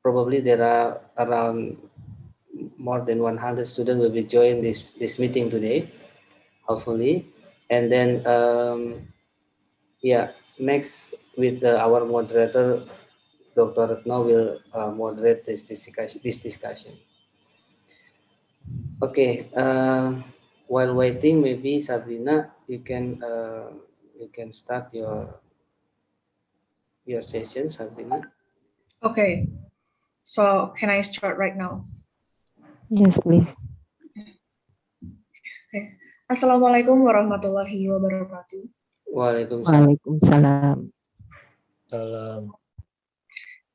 probably there are around more than 100 students will be joining this meeting today, hopefully. And then yeah, next with our moderator, Dr. Retno will moderate this discussion. Okay, while waiting, maybe Sabrina, you can start your session, Sabrina. Okay, so can I start right now? Yes, please. Okay. Assalamualaikum warahmatullahi wabarakatuh. Waalaikumsalam. Waalaikumsalam. Salam.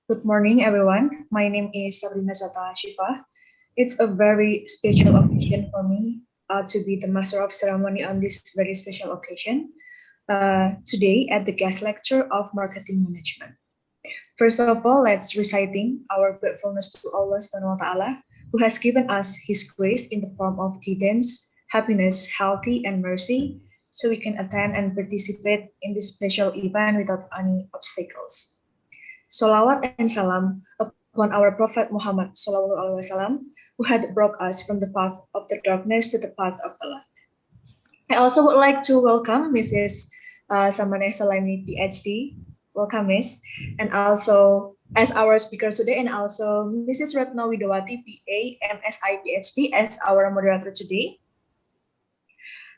Good morning, everyone. My name is Sabrina Zata Shifa. It's a very special occasion for me to be the master of ceremony on this very special occasion today at the guest lecture of marketing management. First of all, let's reciting our gratefulness to Allah Subhanahu wa Ta'ala, who has given us His grace in the form of guidance, happiness, healthy, and mercy, so we can attend and participate in this special event without any obstacles. Salawat and salam upon our Prophet Muhammad SAW, who had brought us from the path of the darkness to the path of the light. I also would like to welcome Mrs. Samaneh Solaimi, PhD. Welcome, Miss. And also as our speaker today, and also Mrs. Retno Widowati, PA, MSI, PhD, as our moderator today.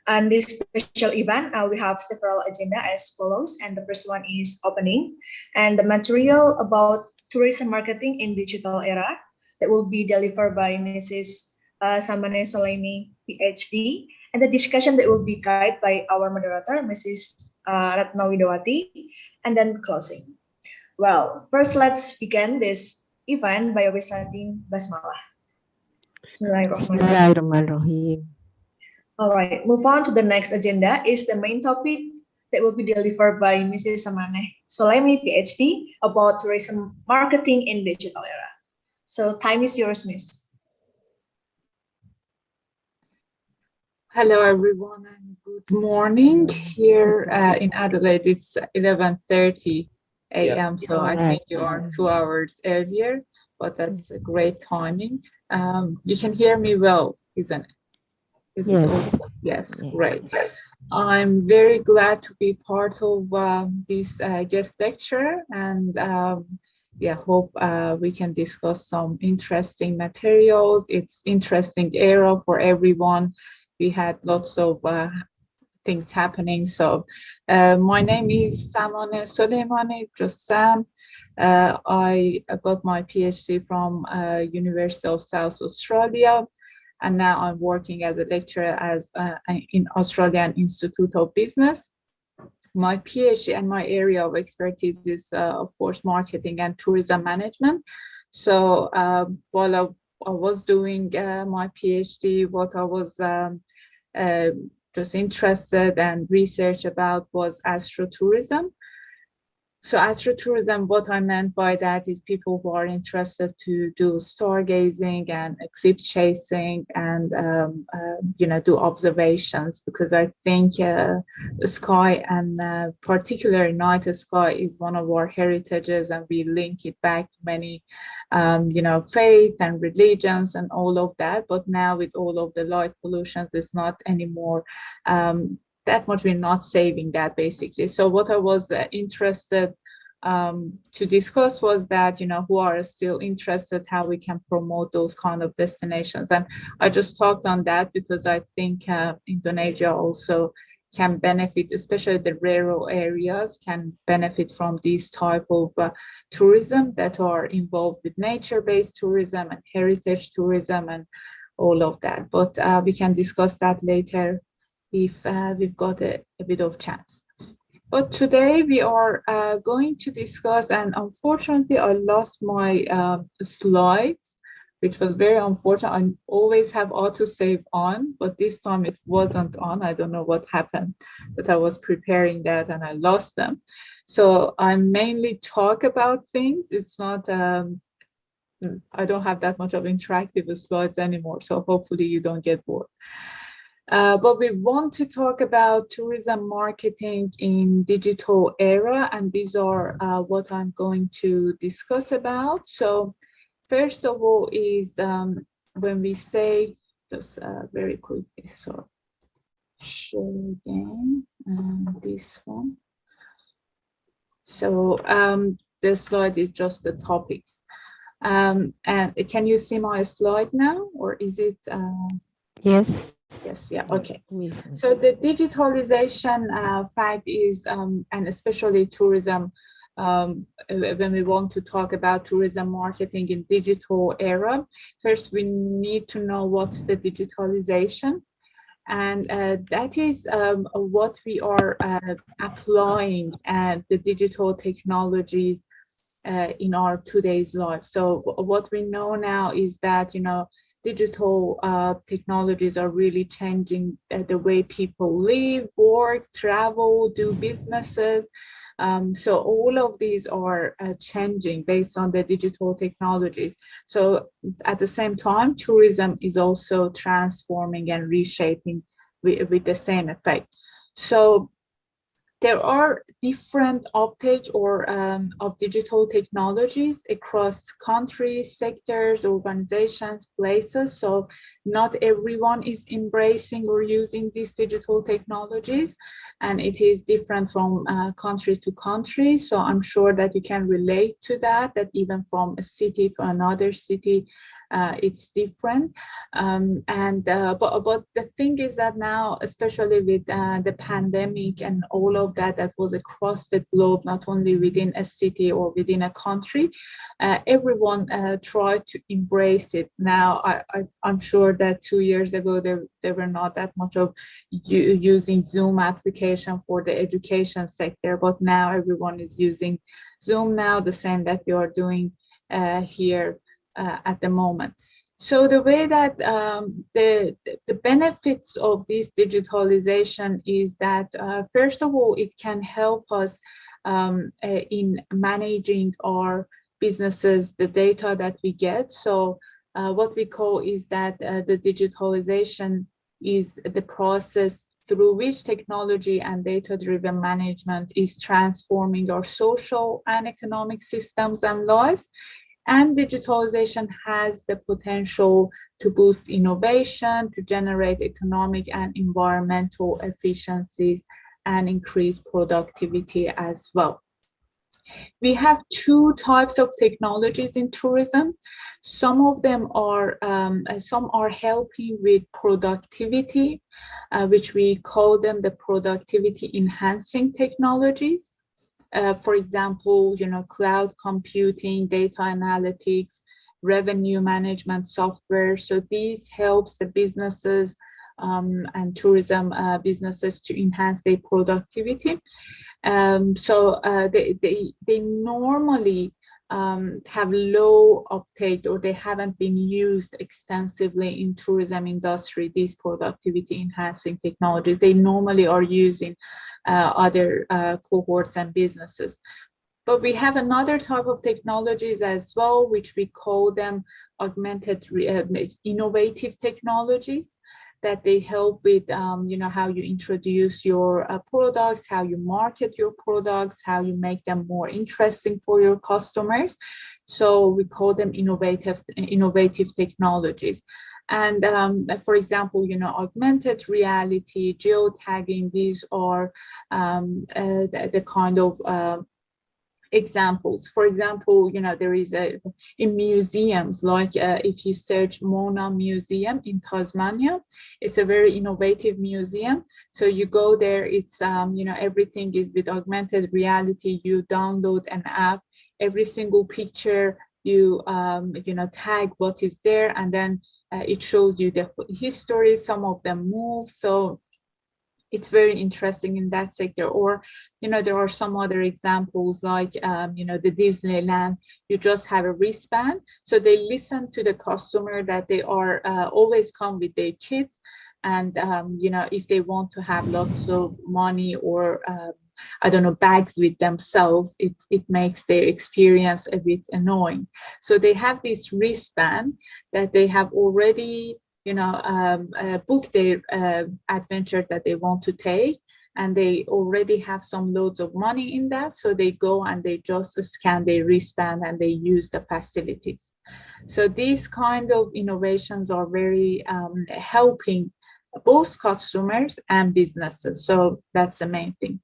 And this special event, we have several agenda as follows. And the first one is opening, and the material about tourism marketing in digital era that will be delivered by Mrs. Samaneh Solaimi, PhD. And the discussion that will be guided by our moderator, Mrs. Retno Widowati, and then closing. Well, first let's begin this event by reciting Basmalah. Bismillahirrahmanirrahim. Bismillahirrahmanirrahim. All right, move on to the next agenda is the main topic that will be delivered by Mrs. Samaneh Solaimi, PhD, about tourism marketing in digital era. So time is yours, Miss. Hello, everyone, and good morning. Here in Adelaide, it's 11:30 a.m., so I think you are 2 hours earlier, but that's a great timing. You can hear me well, isn't it? Yes. Yes, great. I'm very glad to be part of this guest lecture, and hope we can discuss some interesting materials. It's interesting era for everyone. We had lots of things happening. So my name is Samaneh Soleimani, just Sam. I got my PhD from University of South Australia, and now I'm working as a lecturer in Australian Institute of Business. My PhD and my area of expertise is, of course, marketing and tourism management. So while I was doing my PhD, what I was just interested and research about was astrotourism. So astrotourism, what I meant by that is people who are interested to do stargazing and eclipse chasing and, do observations, because I think the sky and particularly night sky is one of our heritages, and we link it back to many, faith and religions and all of that. But now with all of the light pollutions, it's not anymore that much. We're not saving that, basically. So what I was interested to discuss was that, who are still interested, how we can promote those kind of destinations. And I just talked on that because I think Indonesia also can benefit, especially the rural areas, can benefit from these type of tourism that are involved with nature-based tourism and heritage tourism and all of that. But we can discuss that later if we've got a bit of chance. But today we are going to discuss, and unfortunately I lost my slides, which was very unfortunate. I always have autosave on, but this time it wasn't on. I don't know what happened, but I was preparing that and I lost them. So I mainly talk about things. It's not, I don't have that much of interactive slides anymore, so hopefully you don't get bored. But we want to talk about tourism marketing in digital era, and these are what I'm going to discuss about. So First of all is when we say, just very quickly, so show again this one. So the slide is just the topics. And can you see my slide now, or is it? Yes. Yes, yeah, okay. Yes. So the digitalization fact is, and especially tourism, when we want to talk about tourism marketing in digital era, first we need to know what's the digitalization. And that is what we are applying the digital technologies in our today's life. So what we know now is that, digital technologies are really changing the way people live, work, travel, do businesses. So all of these are changing based on the digital technologies. So at the same time, tourism is also transforming and reshaping with the same effect. So there are different uptake or of digital technologies across countries, sectors, organizations, places. So not everyone is embracing or using these digital technologies, and it is different from country to country. So I'm sure that you can relate to that, that even from a city to another city, it's different. But the thing is that now, especially with the pandemic and all of that was across the globe, not only within a city or within a country, everyone tried to embrace it. Now, I'm sure that 2 years ago, there were not that much of using Zoom application for the education sector, but now everyone is using Zoom now, the same that we are doing here at the moment. So the way that the benefits of this digitalization is that, first of all, it can help us in managing our businesses, the data that we get. So what we call is that the digitalization is the process through which technology and data-driven management is transforming our social and economic systems and lives. And digitalization has the potential to boost innovation, to generate economic and environmental efficiencies, and increase productivity as well. We have two types of technologies in tourism. Some of them are, some are helping with productivity, which we call them the productivity enhancing technologies. For example, cloud computing, data analytics, revenue management software. So these helps the businesses and tourism businesses to enhance their productivity. So they normally have low uptake, or they haven't been used extensively in tourism industry, these productivity enhancing technologies. They normally are using other cohorts and businesses. But we have another type of technologies as well, which we call them augmented innovative technologies, that they help with how you introduce your products, how you market your products, how you make them more interesting for your customers. So we call them innovative technologies. And for example, augmented reality, geotagging, these are the kind of examples. For example, there is in museums, like if you search Mona Museum in Tasmania, it's a very innovative museum. So you go there, it's everything is with augmented reality. You download an app, every single picture you tag what is there, and then it shows you the history. Some of them move, so it's very interesting in that sector. Or there are some other examples, like the Disneyland. You just have a wristband, so they listen to the customer that they are always come with their kids, and if they want to have lots of money or I don't know, bags with themselves, it makes their experience a bit annoying. So they have this wristband that they have already book their adventure that they want to take, and they already have some loads of money in that. So they go and they just scan their wristband and they use the facilities. So these kind of innovations are very helping both consumers and businesses. So that's the main thing.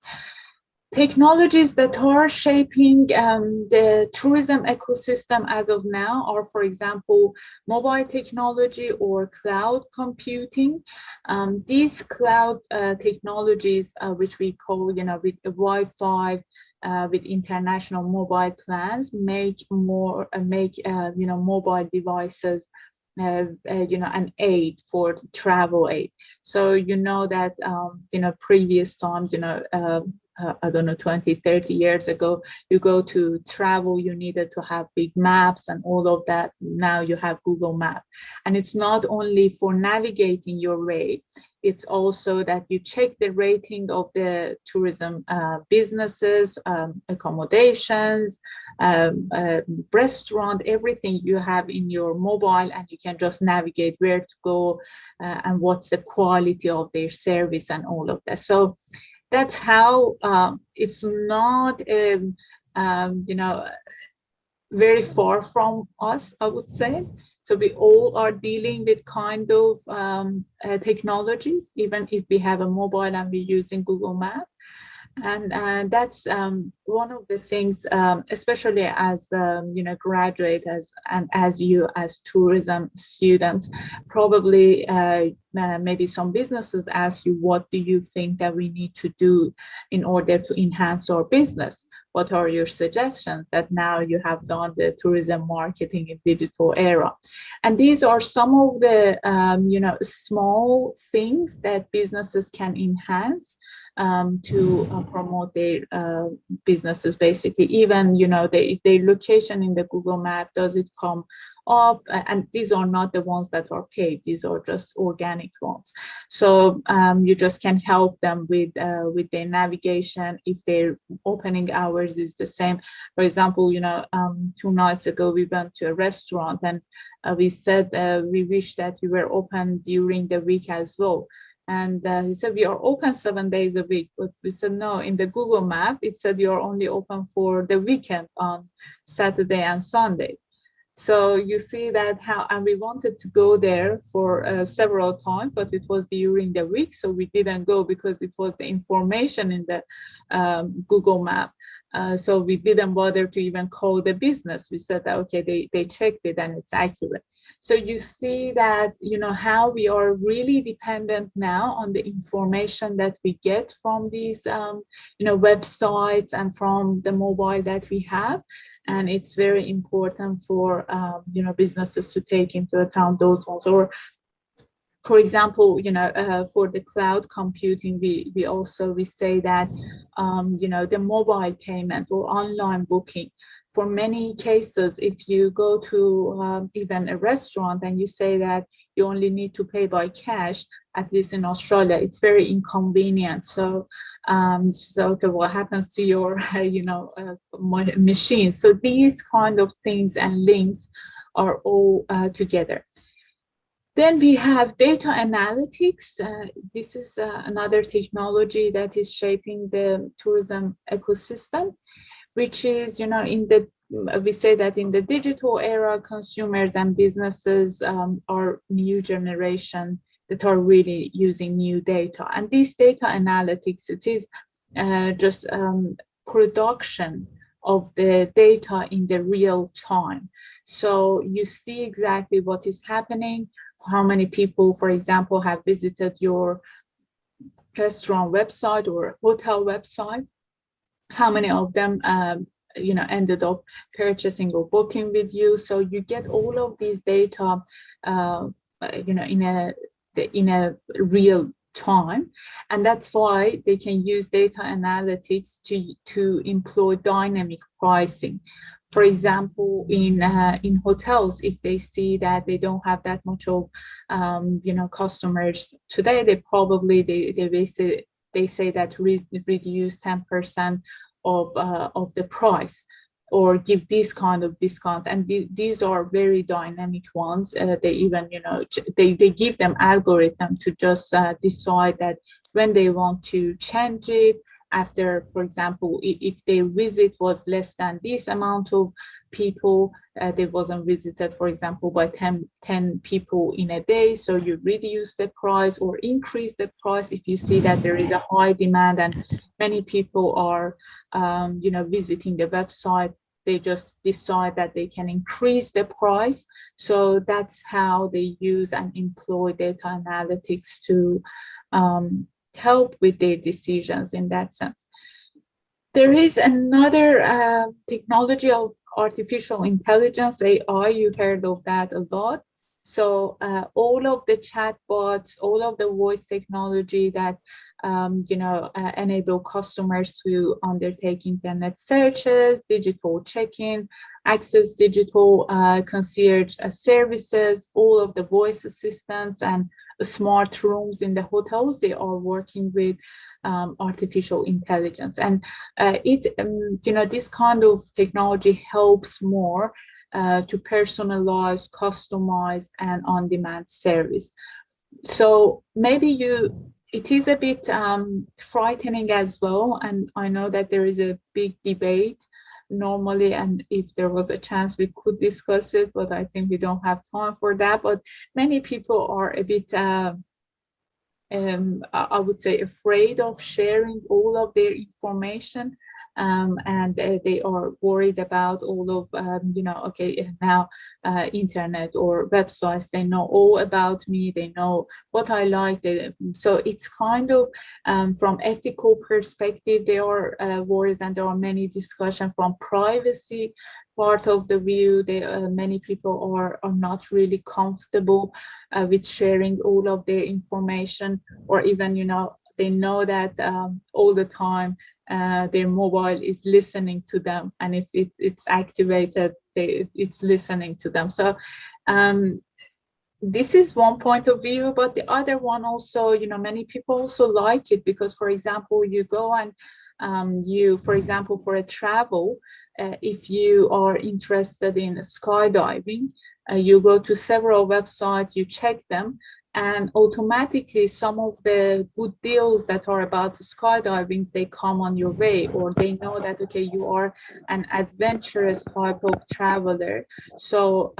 Technologies that are shaping the tourism ecosystem as of now are, for example, mobile technology or cloud computing. These cloud technologies, which we call, with Wi-Fi, with international mobile plans, make mobile devices an aid for travel aid. So that previous times, I don't know, 20, 30 years ago, you go to travel, you needed to have big maps and all of that. Now you have Google Maps. And it's not only for navigating your way, it's also that you check the rating of the tourism businesses, accommodations, restaurant, everything you have in your mobile, and you can just navigate where to go and what's the quality of their service and all of that. So that's how it's not, very far from us, I would say. So we all are dealing with kind of technologies, even if we have a mobile and we're using Google Maps. And that's one of the things, especially as graduate, and as you as tourism students, probably maybe some businesses ask you, what do you think that we need to do in order to enhance our business? What are your suggestions that now you have done the tourism marketing in digital era? And these are some of the small things that businesses can enhance to promote their businesses. Basically, even their location in the Google map, does it come up? And these are not the ones that are paid, these are just organic ones. So you just can help them with their navigation if their opening hours is the same. For example, 2 nights ago we went to a restaurant, and we said we wish that you were open during the week as well. And he said, we are open 7 days a week. But we said, no, in the Google map, it said you're only open for the weekend on Saturday and Sunday. So you see that and we wanted to go there for several times, but it was during the week. So we didn't go because it was the information in the Google map. So we didn't bother to even call the business. We said that, okay, they checked it and it's accurate. So you see that, how we are really dependent now on the information that we get from these, websites and from the mobile that we have. And it's very important for, businesses to take into account those ones. Or, for example, for the cloud computing, we say that, the mobile payment or online booking. For many cases, if you go to even a restaurant and you say that you only need to pay by cash, at least in Australia, it's very inconvenient. So, okay, what happens to your, machine? So these kind of things and links are all together. Then we have data analytics. This is another technology that is shaping the tourism ecosystem, which is, we say that in the digital era, consumers and businesses are new generation that are really using new data. And this data analytics, it is just production of the data in the real time. So you see exactly what is happening, how many people, for example, have visited your restaurant website or hotel website, how many of them ended up purchasing or booking with you. So you get all of these data in a real time, and that's why they can use data analytics to employ dynamic pricing. For example, in hotels, if they see that they don't have that much of customers today, they say that reduce 10% of the price, or give this kind of discount. And these are very dynamic ones. They even they give them algorithm to just decide that when they want to change it. After, for example, if their visit was less than this amount of people, they wasn't visited, for example, by 10 people in a day, so you reduce the price or increase the price if you see that there is a high demand and many people are visiting the website. They just decide that they can increase the price. So that's how they use and employ data analytics to help with their decisions in that sense. There is another technology of artificial intelligence, AI. You heard of that a lot. So all of the chatbots, all of the voice technology that enable customers to undertake internet searches, digital check-in, access digital concierge services, all of the voice assistants and smart rooms in the hotels, they are working with artificial intelligence. And this kind of technology helps more to personalize, customize, and on-demand service. So maybe it is a bit frightening as well. And I know that there is a big debate normally, and if there was a chance we could discuss it, but I think we don't have time for that. But many people are a bit I would say afraid of sharing all of their information, and they are worried about all of okay, now internet or websites, they know all about me, they know what I like. So it's kind of from ethical perspective they are worried, and there are many discussions from privacy part of the view. Many people are not really comfortable with sharing all of their information, or even they know that all the time their mobile is listening to them, and if it's activated, it's listening to them. So this is one point of view, but the other one also, many people also like it because, for example, you go and for example, for a travel, if you are interested in skydiving, you go to several websites, you check them, and automatically some of the good deals that are about skydiving, they come on your way, or they know that, okay, you are an adventurous type of traveler. So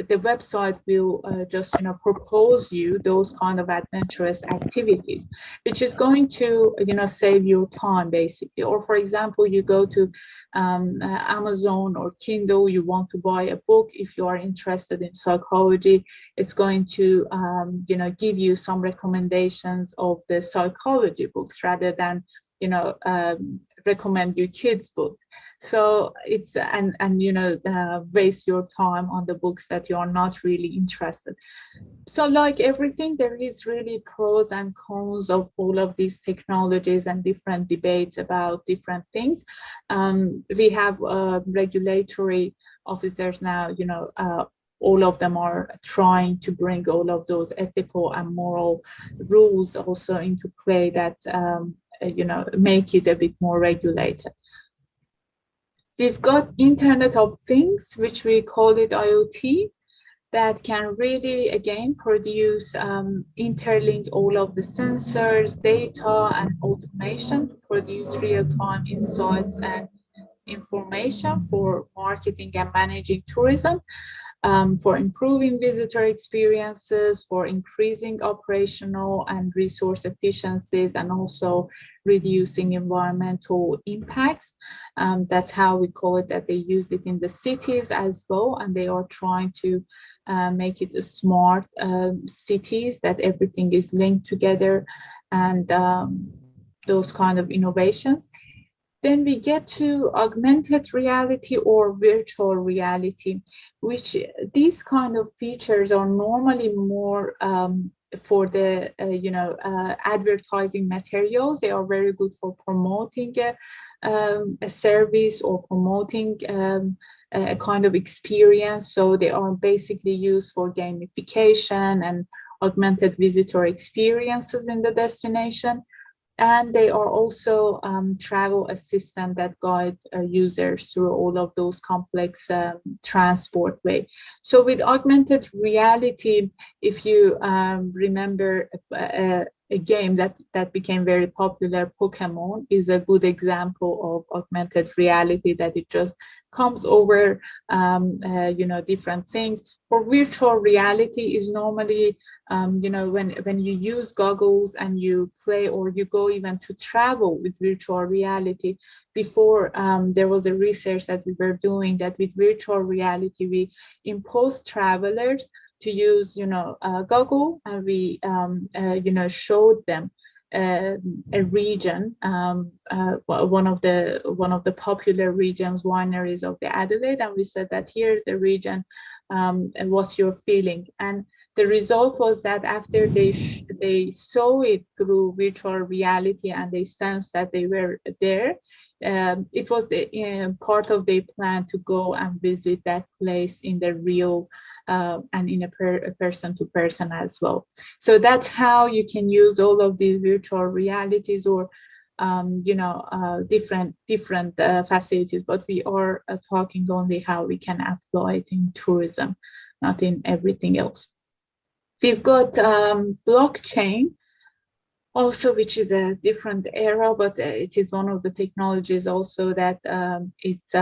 the website will just propose you those kind of adventurous activities, which is going to save your time basically. Or for example, you go to Amazon or Kindle, you want to buy a book. If you are interested in psychology, it's going to give you some recommendations of the psychology books rather than recommend your kids book. So it's waste your time on the books that you are not really interested. So like everything, there is really pros and cons of all of these technologies and different debates about different things. We have regulatory officers now, all of them are trying to bring all of those ethical and moral rules also into play that make it a bit more regulated. We've got Internet of Things, which we call it IoT, that can really, again, produce, interlink all of the sensors, data, and automation to produce real-time insights and information for marketing and managing tourism, for improving visitor experiences, for increasing operational and resource efficiencies, and also reducing environmental impacts. That's how we call it, that they use it in the cities as well, and they are trying to make it a smart cities, that everything is linked together, and those kind of innovations. Then we get to augmented reality or virtual reality, which these kind of features are normally more for the advertising materials. They are very good for promoting a service or promoting a kind of experience. So they are basically used for gamification and augmented visitor experiences in the destination. And they are also travel assistant that guide users through all of those complex transport way. So with augmented reality, if you remember a game that became very popular, Pokemon, is a good example of augmented reality, that it just comes over different things. For virtual reality is normally when you use goggles and you play, or you go even to travel with virtual reality. Before, there was a research that we were doing that with virtual reality we impose travelers to use a goggle, and we showed them a region, one of the popular regions, wineries of the Adelaide, and we said that here's the region, and what's your feeling. And the result was that after they saw it through virtual reality and they sensed that they were there, it was the part of their plan to go and visit that place in the real and in a person to person as well. So that's how you can use all of these virtual realities, or different facilities, but we are talking only how we can apply it in tourism, not in everything else. We've got blockchain also, which is a different era, but it is one of the technologies also that it's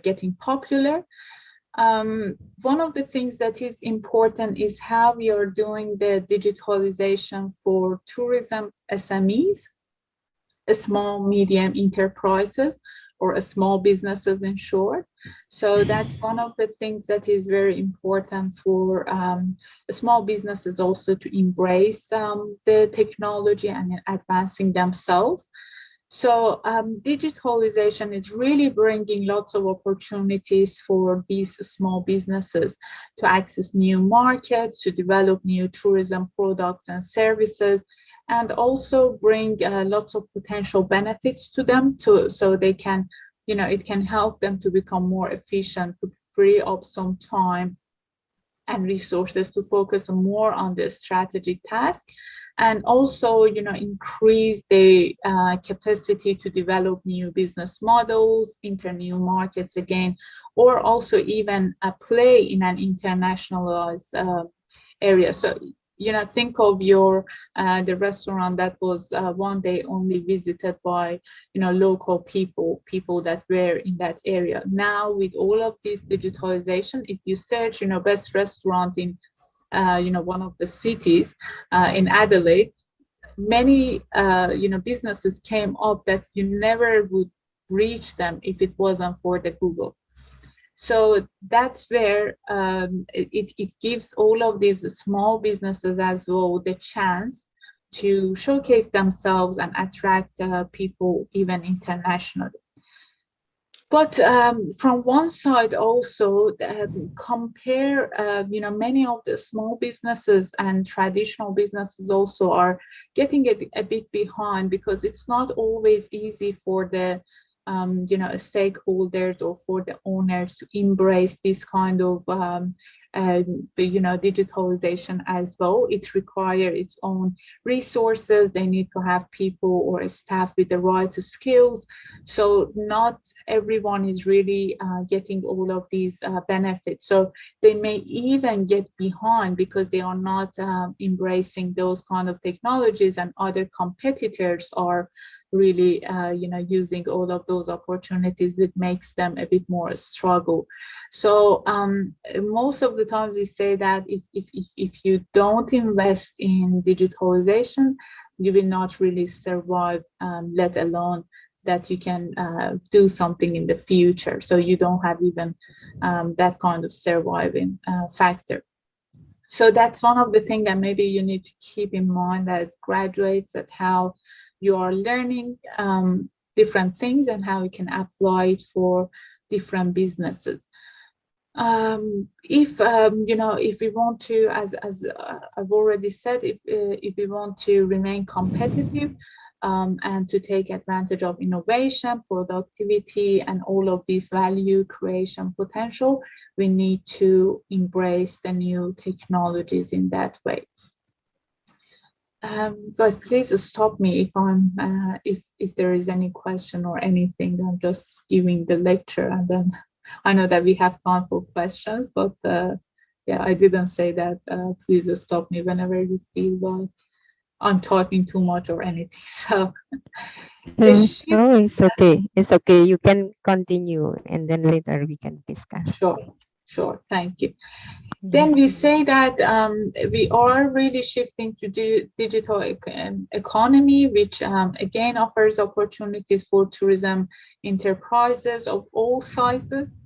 getting popular. One of the things that is important is how we are doing the digitalization for tourism SMEs, small medium enterprises, or small businesses in short. So that's one of the things that is very important for small businesses also to embrace the technology and advancing themselves. So digitalization is really bringing lots of opportunities for these small businesses to access new markets, to develop new tourism products and services, and also bring lots of potential benefits to them, so they can, it can help them to become more efficient, to free up some time and resources to focus more on the strategic task, and also increase the capacity to develop new business models, enter new markets again, or also even play in an internationalized area. So think of your the restaurant that was one day only visited by local people that were in that area. Now with all of this digitalization, if you search best restaurant in one of the cities in Adelaide, many businesses came up that you never would reach them if it wasn't for the Google. So that's where it gives all of these small businesses as well the chance to showcase themselves and attract people even internationally. But from one side also, compare, many of the small businesses and traditional businesses also are getting a bit behind, because it's not always easy for the stakeholders or for the owners to embrace this kind of digitalization as well. It requires its own resources. They need to have people or staff with the right skills. So not everyone is really getting all of these benefits. So they may even get behind because they are not embracing those kind of technologies, and other competitors are really using all of those opportunities, which makes them a bit more struggle. So most of the time we say that if you don't invest in digitalization, you will not really survive, let alone that you can do something in the future. So you don't have even that kind of surviving factor. So that's one of the things that maybe you need to keep in mind as graduates, at how you are learning different things and how you can apply it for different businesses. If we want to, as I've already said, if we want to remain competitive and to take advantage of innovation, productivity, and all of these value creation potential, we need to embrace the new technologies in that way. Guys, please stop me if I'm if there is any question or anything. I'm just giving the lecture, and then I know that we have time for questions, but yeah, I didn't say that. Please stop me whenever you feel like I'm talking too much or anything. So the shift, No, it's okay. It's okay. You can continue and then later we can discuss. sure, thank you. Yeah. Then we say that we are really shifting to digital economy, which again offers opportunities for tourism enterprises of all sizes,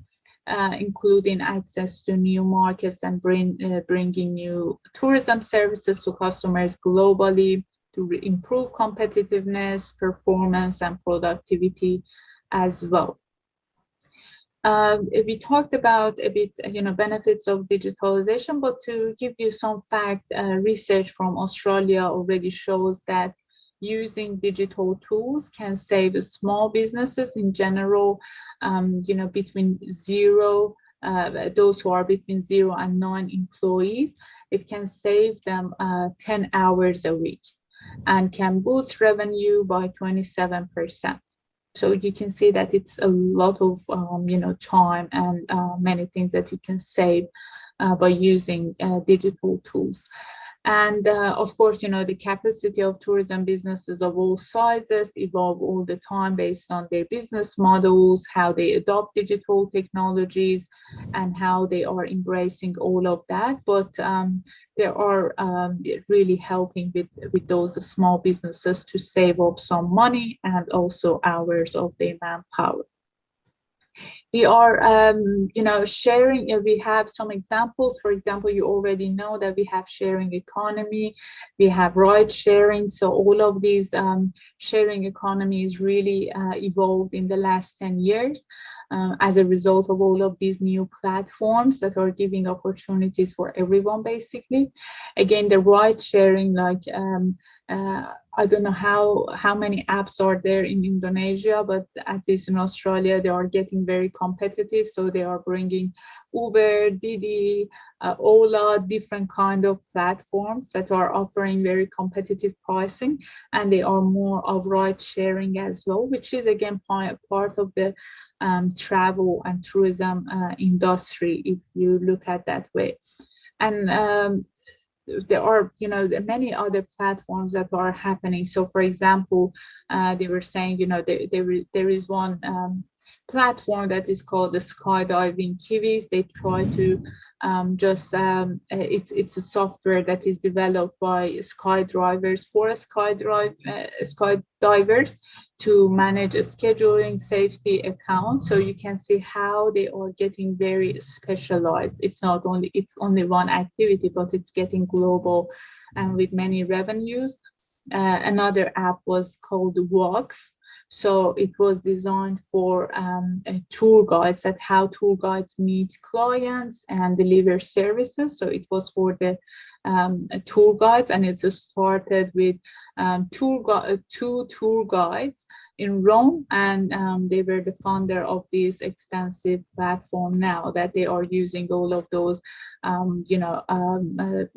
including access to new markets and bringing new tourism services to customers globally to improve competitiveness, performance, and productivity as well. We talked about a bit, benefits of digitalization, but to give you some fact, research from Australia already shows that using digital tools can save small businesses in general, between those who are between 0 and 9 employees, it can save them 10 hours a week and can boost revenue by 27%. So you can see that it's a lot of time and many things that you can save by using digital tools. And of course, the capacity of tourism businesses of all sizes evolve all the time based on their business models, how they adopt digital technologies, and how they are embracing all of that. But they are really helping with those small businesses to save up some money and also hours of their manpower. We are, sharing, we have some examples. For example, you already know that we have sharing economy, we have ride sharing. So all of these sharing economies really evolved in the last 10 years as a result of all of these new platforms that are giving opportunities for everyone, basically. Again, the ride sharing, like, I don't know how many apps are there in Indonesia, but at least in Australia, they are getting very competitive. So they are bringing Uber, Didi, Ola, different kind of platforms that are offering very competitive pricing. And they are more of ride sharing as well, which is again part of the travel and tourism industry, if you look at that way. And there are, many other platforms that are happening. So, for example, they were saying, there is one platform that is called the Skydiving Kiwis. They try to it's a software that is developed by skydivers for skydivers to manage a scheduling safety account. So you can see how they are getting very specialized. It's only one activity, but it's getting global and with many revenues. Another app was called Walks. So it was designed for tour guides, at how tour guides meet clients and deliver services. So it was for the tour guides, and it started with two tour guides in Rome, and they were the founder of this extensive platform. Now that they are using all of those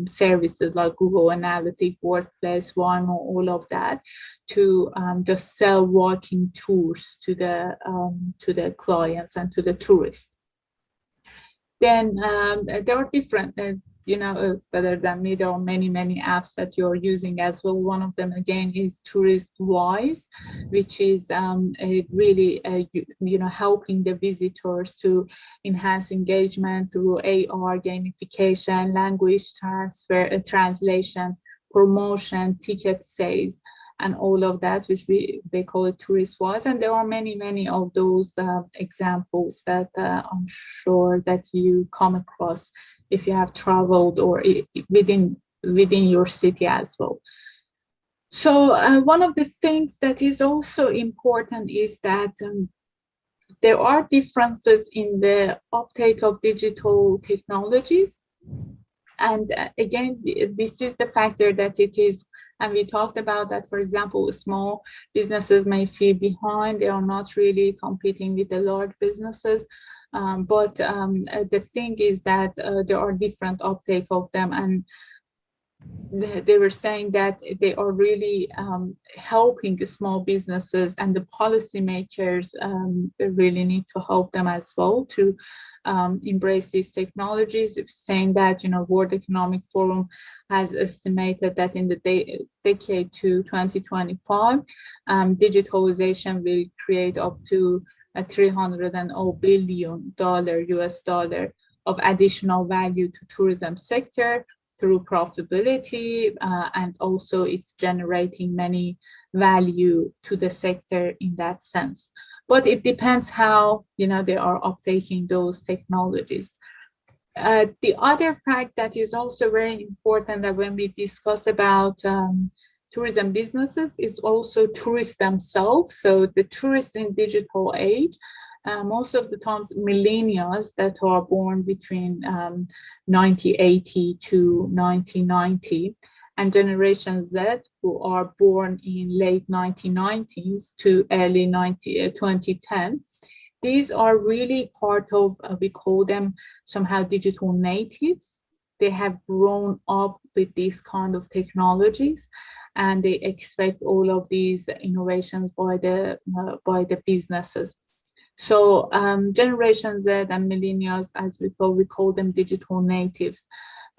services like Google Analytics, WordPress, Waymo, all of that, to just sell walking tours to the clients and to the tourists. Then there are different, better than me, there are many apps that you're using as well. One of them again is TouristWise, which is really helping the visitors to enhance engagement through AR, gamification, language translation, promotion, ticket sales, and all of that, which they call it TouristWise. And there are many of those examples that I'm sure that you come across if you have traveled or within your city as well. So one of the things that is also important is that there are differences in the uptake of digital technologies. And again, this is the factor that it is, and we talked about that, for example, small businesses may feel behind. They are not really competing with the large businesses. But the thing is that there are different uptake of them, and they were saying that they are really helping the small businesses, and the policymakers really need to help them as well to embrace these technologies, saying that, World Economic Forum has estimated that in the decade to 2025, digitalization will create up to a $300 billion US dollar of additional value to tourism sector through profitability, and also it's generating many value to the sector in that sense. But it depends how, they are uptaking those technologies. The other fact that is also very important that when we discuss about tourism businesses is also tourists themselves. So the tourists in digital age, most of the times millennials that are born between 1980 to 1990, and Generation Z who are born in late 1990s to early 2010. These are really part of, we call them somehow digital natives. They have grown up with these kind of technologies, and they expect all of these innovations by the businesses. So Generation Z and millennials, as we call them digital natives.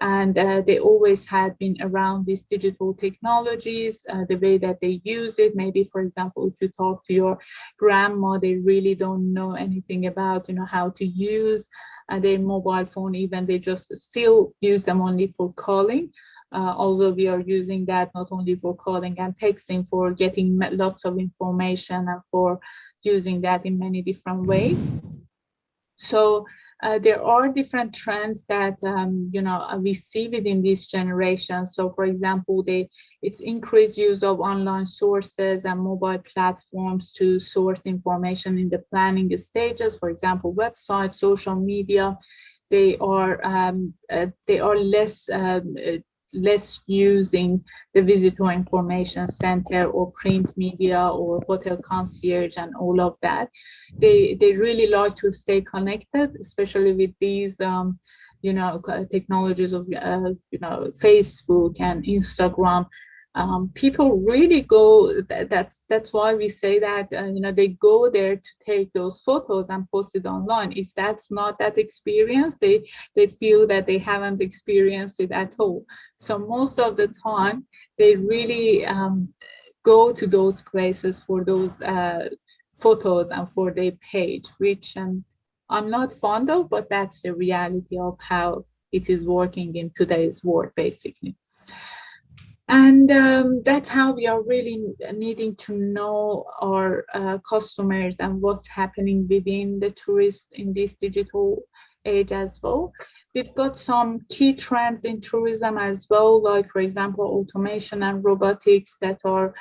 And they always had been around these digital technologies, the way that they use it. Maybe, for example, if you talk to your grandma, they really don't know anything about, how to use their mobile phone. Even they just still use them only for calling. Although we are using that not only for calling and texting, for getting lots of information and for using that in many different ways. So there are different trends that, we see within this generation. So for example, it's increased use of online sources and mobile platforms to source information in the planning stages. For example, websites, social media, they are less using the visitor information center or print media or hotel concierge and all of that. They really like to stay connected, especially with these technologies of Facebook and Instagram. People really go, that's why we say that they go there to take those photos and post it online. If that's not that experience, they feel that they haven't experienced it at all. So most of the time they really go to those places for those photos and for their page, which I'm not fond of, but that's the reality of how it is working in today's world, basically. And that's how we are really needing to know our customers and what's happening within the tourists in this digital age as well. We've got some key trends in tourism as well, like, for example, automation and robotics that are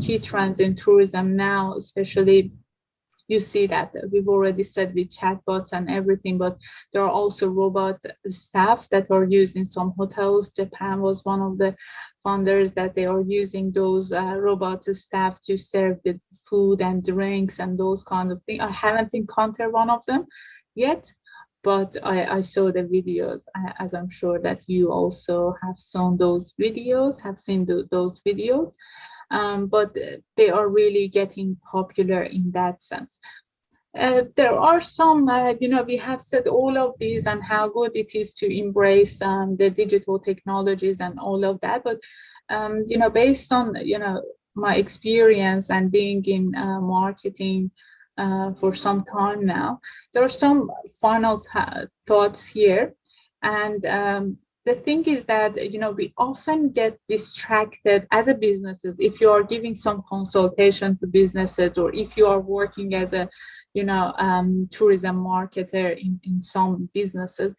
key trends in tourism now, especially. You see that we've already said with chatbots and everything, but there are also robot staff that are used in some hotels. Japan was one of the founders that they are using those robot staff to serve the food and drinks and those kind of things. I haven't encountered one of them yet, but I saw the videos, as I'm sure that you also have seen those videos, those videos. But they are really getting popular in that sense. There are some, we have said all of these and how good it is to embrace the digital technologies and all of that. But, based on, my experience and being in marketing for some time now, there are some final thoughts here. And the thing is that, we often get distracted as a businesses. If you are giving some consultation to businesses, or if you are working as a, tourism marketer in some businesses,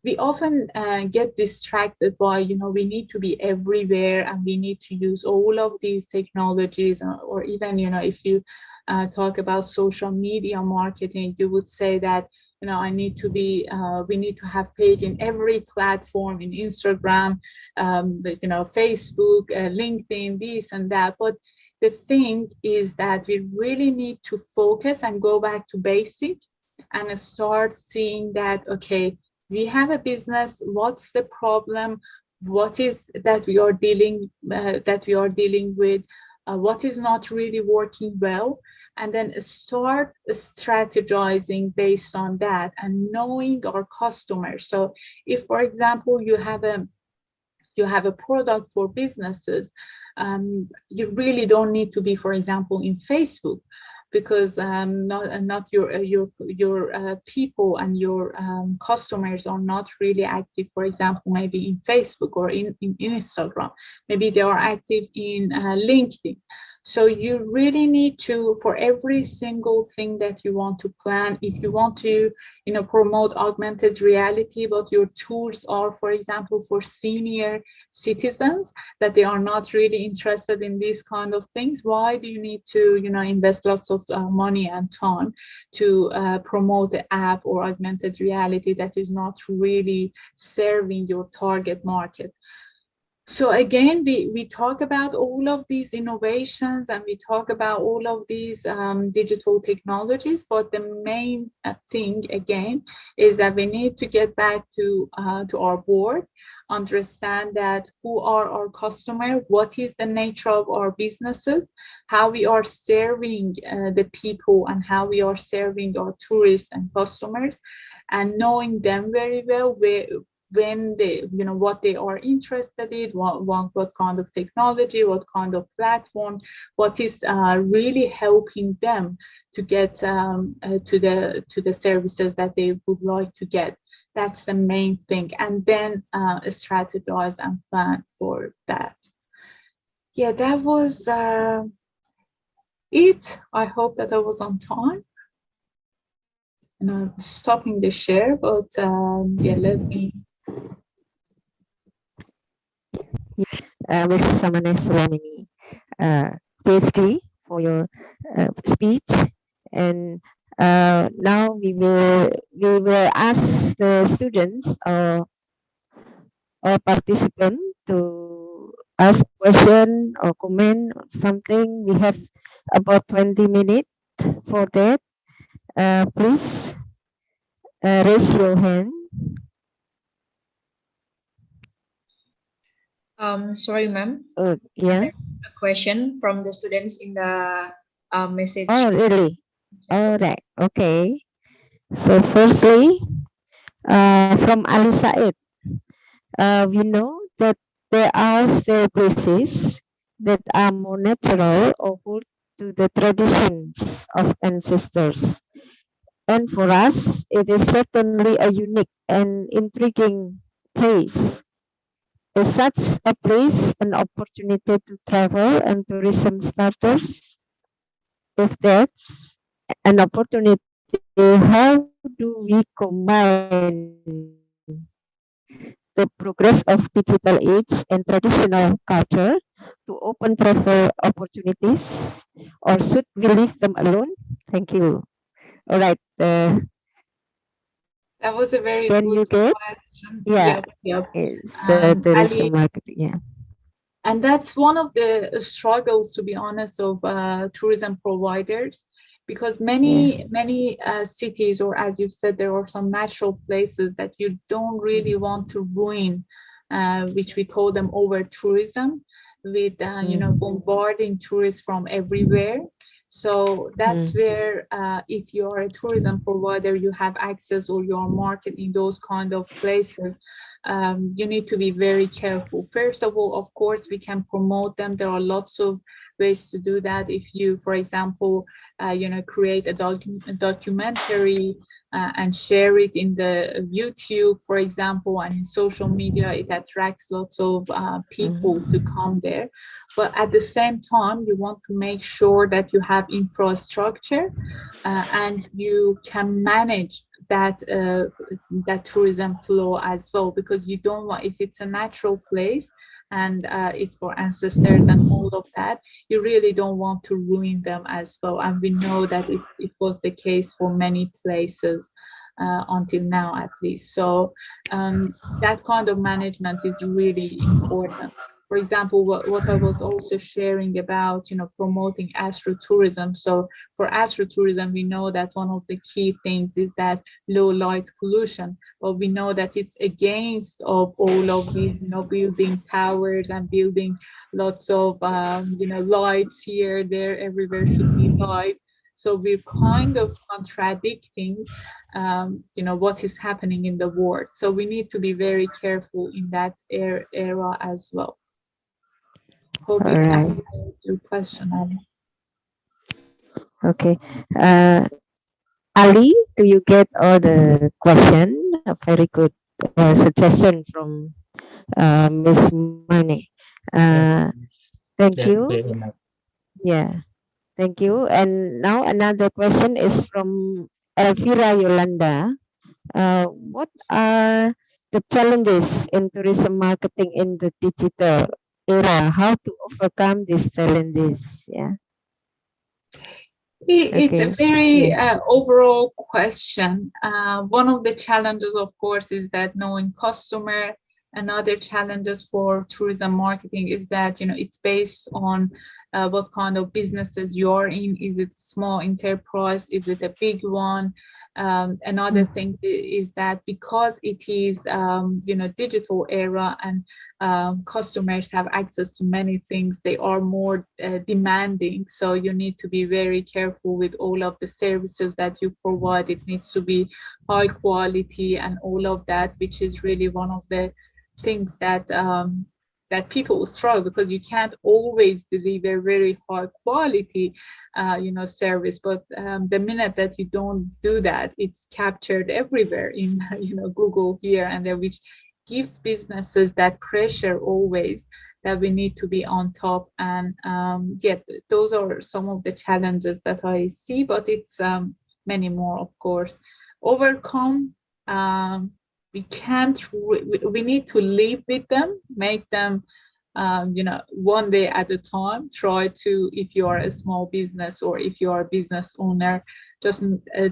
we often get distracted by, we need to be everywhere and we need to use all of these technologies, or even, if you talk about social media marketing, you would say that, I need to be, we need to have page in every platform, in Instagram, Facebook, LinkedIn, this and that. But the thing is that we really need to focus and go back to basic and start seeing that, okay, we have a business, what's the problem? What is that we are dealing with? What is not really working well? and then start strategizing based on that and knowing our customers. So if, for example, you have a product for businesses, you really don't need to be, for example, in Facebook, because not your people and your customers are not really active, for example, maybe in Facebook or in Instagram. Maybe they are active in LinkedIn. So you really need to, for every single thing that you want to plan, if you want to, promote augmented reality, but your tools are, for example, for senior citizens, that they are not really interested in these kind of things, why do you need to, invest lots of money and time to promote the app or augmented reality that is not really serving your target market? So again, we talk about all of these innovations and we talk about all of these digital technologies, but the main thing again is that we need to get back to our board, understand that who are our customers, what is the nature of our businesses, how we are serving the people and how we are serving our tourists and customers, and knowing them very well, when they, what they are interested in, what kind of technology, what kind of platform, what is really helping them to get to the services that they would like to get. That's the main thing, and then strategize and plan for that. Yeah, that was it. I hope that I was on time. And I'm stopping the share, but yeah, let me. Ms. Samanes Ramini, PhD, for your speech. And now we will ask the students or participant to ask question or comment or something. We have about 20 minutes for that. Please raise your hand. Sorry, ma'am. Yeah. A question from the students in the message. Oh, really? All right. Okay. So firstly, from Ali Said, we know that there are still places that are more natural or hold to the traditions of ancestors. And for us, it is certainly a unique and intriguing place. Is such a place an opportunity to travel and tourism starters? If that's an opportunity, how do we combine the progress of digital age and traditional culture to open travel opportunities, or should we leave them alone? Thank you. All right. That was a very Can good you get? question. Yeah. Yep. It's Ali, tourism marketing. Yeah. and that's one of the struggles, to be honest, of tourism providers, because many cities, or as you've said, there are some natural places that you don't really want to ruin, which we call them over tourism, with bombarding tourists from everywhere. So that's where if you are a tourism provider, you have access, or you are marketing those kind of places, you need to be very careful. First of all, of course, we can promote them. There are lots of ways to do that. If you, for example, create a documentary and share it in the YouTube, for example, and in social media, it attracts lots of people to come there. But at the same time, you want to make sure that you have infrastructure and you can manage that tourism flow as well, because you don't want, if it's a natural place and it's for ancestors and all of that, you really don't want to ruin them as well. And we know that it was the case for many places until now, at least. So that kind of management is really important. For example, what I was also sharing about, promoting astrotourism. So for astrotourism, we know that one of the key things is that low light pollution. But we know that it's against of all of these, building towers and building lots of, lights here, there, everywhere should be light. So we're kind of contradicting, what is happening in the world. So we need to be very careful in that era as well. Hope All it right. answers your question, Ali. Okay. Ali, do you get all the question? A very good suggestion from Miss Mane. Thank That's you. clear enough. Yeah, thank you. And now another question is from Elvira Yolanda. What are the challenges in tourism marketing in the digital era? How to overcome these challenges? Yeah. It's a Okay. very Yeah. overall question. One of the challenges, of course, is that knowing customer. Another challenges for tourism marketing is that it's based on what kind of businesses you're in. Is it small enterprise? Is it a big one? Another thing is that because it is digital era and customers have access to many things, they are more demanding. So you need to be very careful with all of the services that you provide. It needs to be high quality and all of that, which is really one of the things that people struggle, because you can't always deliver very high quality service, but the minute that you don't do that, it's captured everywhere in Google here and there, which gives businesses that pressure always that we need to be on top. And those are some of the challenges that I see, but it's many more, of course. Overcome, we can't, we need to live with them, make them one day at a time. Try to, if you are a small business or if you are a business owner, just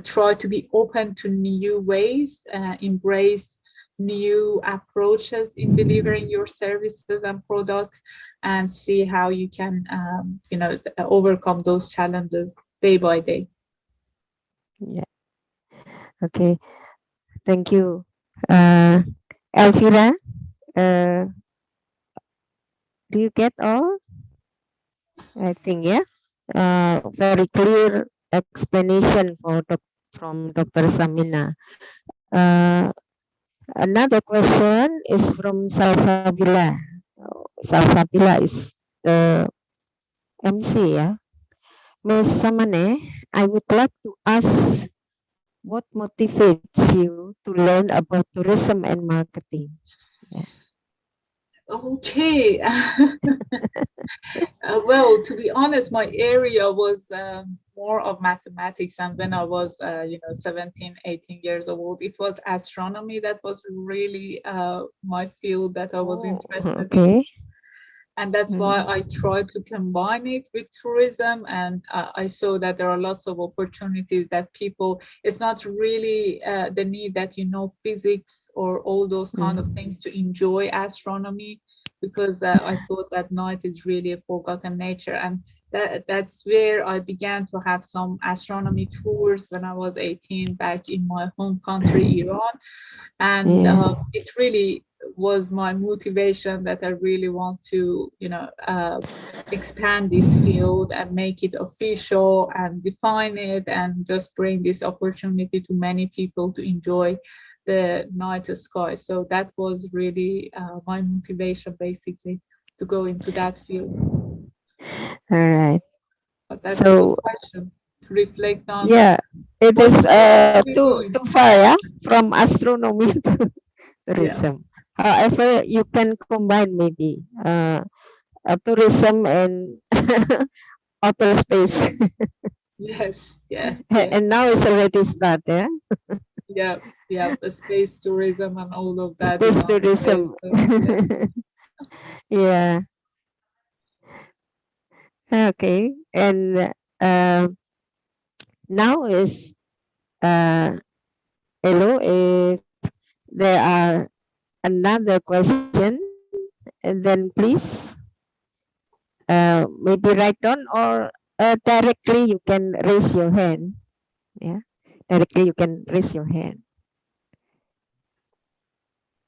try to be open to new ways, embrace new approaches in delivering your services and products, and see how you can overcome those challenges day by day. Yeah. Okay. Thank you. Elvira, uh, do you get all? I think, yeah. Very clear explanation from Dr. Samina. Another question is from Salsabila. Salsabila is the MC, yeah. Miss Samane, I would like to ask, what motivates you to learn about tourism and marketing? Yeah. Okay. Well, to be honest, my area was more of mathematics. And when I was, 17, 18 years old, it was astronomy that was really my field that I was interested in. Okay. And that's why I tried to combine it with tourism. And I saw that there are lots of opportunities that people, it's not really the need that physics or all those kind of things to enjoy astronomy, because I thought that night is really a forgotten nature. And that's where I began to have some astronomy tours when I was 18 back in my home country, Iran. And it really was my motivation that I really want to, expand this field and make it official and define it, and just bring this opportunity to many people to enjoy the night sky. So that was really my motivation, basically, to go into that field. All right. But that's a good So question to reflect on. yeah, it What is do you want to be too doing? far, yeah, from astronomy to Yeah. tourism. However, you can combine maybe tourism and outer space. Yes. Yeah. Yeah. And now it's already started, Yeah, yeah, the space tourism and all of that in space outer space. tourism. So, yeah. Yeah. Okay. And uh, now is hello. If there are another question, and then please maybe write down, or directly you can raise your hand. Yeah. Directly you can raise your hand.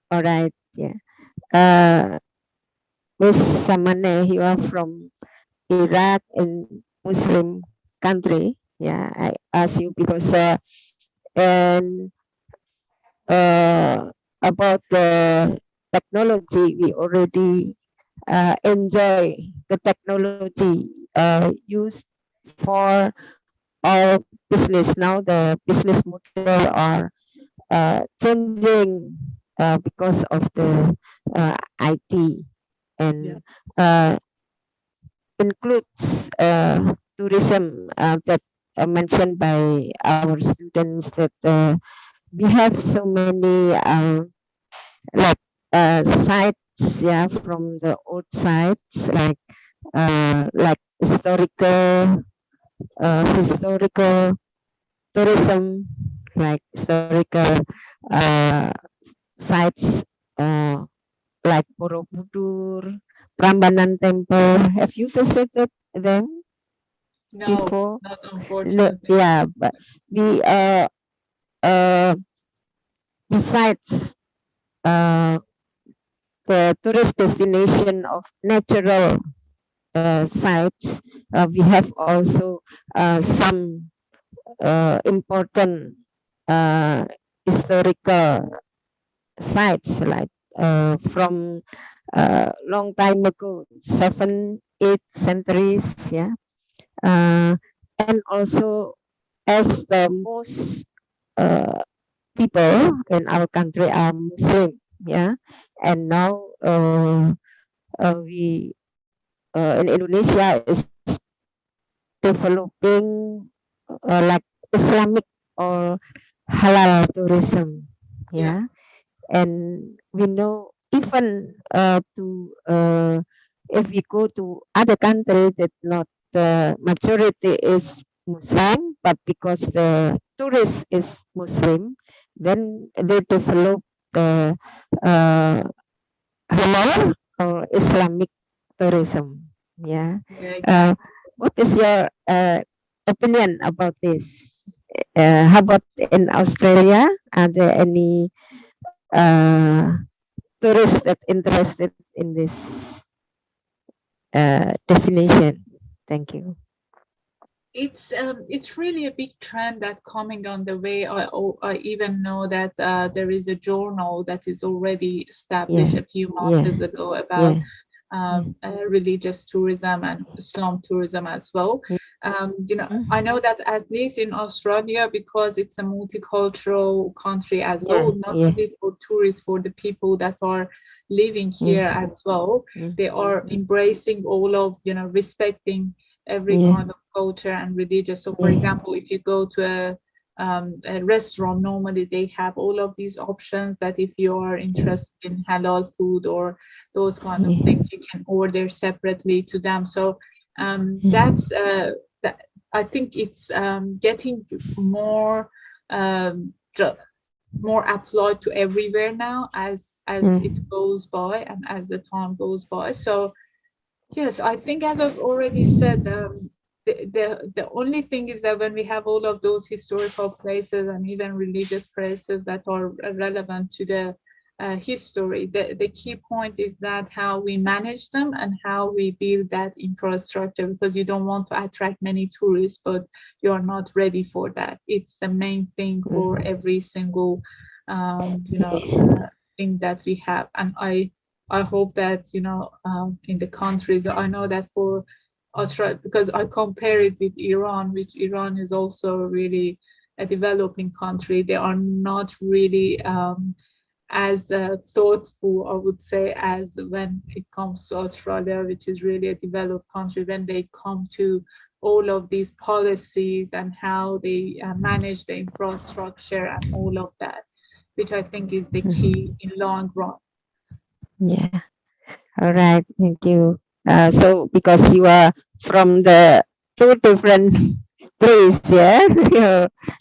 All right. Yeah. Uh, Miss Samane, you are from Iraq, in Muslim country. Yeah, I ask you because and about the technology, we already enjoy the technology used for our business. Now the business model are changing because of the IT, Yeah. and includes tourism that mentioned by our students, that we have so many like sites, yeah, from the old sites, like historical tourism, like historical uh, sites like Borobudur, Prambanan Temple. Have you visited them No, before? not No, unfortunately. yeah, but we uh besides uh the tourist destination of natural sites, we have also some important uh, historical sites, like from long time ago, 7, 8 centuries, yeah. Uh, and also, as the most uh, people in our country are Muslim, yeah, and now we in Indonesia is developing like Islamic or halal tourism, Yeah. yeah. And we know, even to if we go to other country that not the majority is Muslim, but because the tourist is Muslim, then they develop the uh, halal or Islamic tourism. Yeah. Yeah, Uh, exactly. what is your opinion about this? How about in Australia? Are there any tourists that interested in this destination? Thank you. It's really a big trend that coming on the way. I even know that there is a journal that is already established Yeah, a few yeah, months ago about yeah, yeah, religious tourism and Islam tourism as well. I mm, know that at least in Australia, because it's a multicultural country as yeah, well, not yeah, only for tourists, for the people that are living yeah, here as well, mm, they are embracing all of, respecting every yeah, kind of culture and religious. So, for yeah, example, if you go to a restaurant, normally they have all of these options that if you are interested in halal food or those kind of yeah, things, you can order separately to them. So yeah, that I think it's getting more um, more applied to everywhere now as it mm, goes by and as the time goes by. So yes, I think as I've already said, the only thing is that when we have all of those historical places and even religious places that are relevant to the history, the key point is that how we manage them and how we build that infrastructure, because you don't want to attract many tourists, but you're not ready for that. It's the main thing for mm, every single thing that we have. And I hope that in the countries, I know that for Australia, because I compare it with Iran, which Iran is also really a developing country. They are not really as thoughtful, I would say, as when it comes to Australia, which is really a developed country. When they come to all of these policies and how they manage the infrastructure and all of that, which I think is the key mm, in long run. yeah. All right. Thank you. So because you are from the two different place, yeah,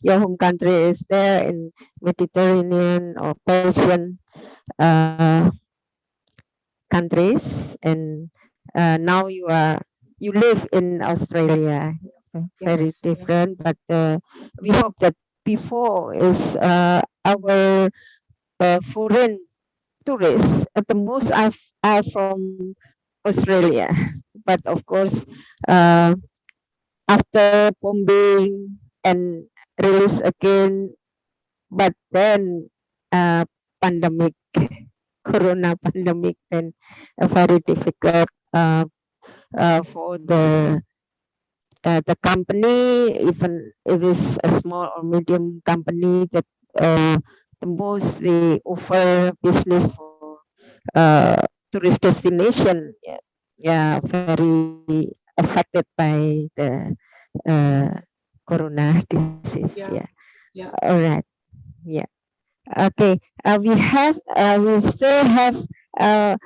your home country is there in Mediterranean or Persian uh, countries, and now you live in Australia. Very Yes. different, but we hope that before is our foreign tourists at the most are from Australia, but of course uh, after bombing and release again, but then pandemic, corona pandemic, then very difficult for the company, even if it's a small or medium company, that the most they offer business for tourist destination. Yeah, yeah, very affected by the uh, corona disease. Yeah. Yeah. Yeah. All right. Yeah. Okay. We still have uh,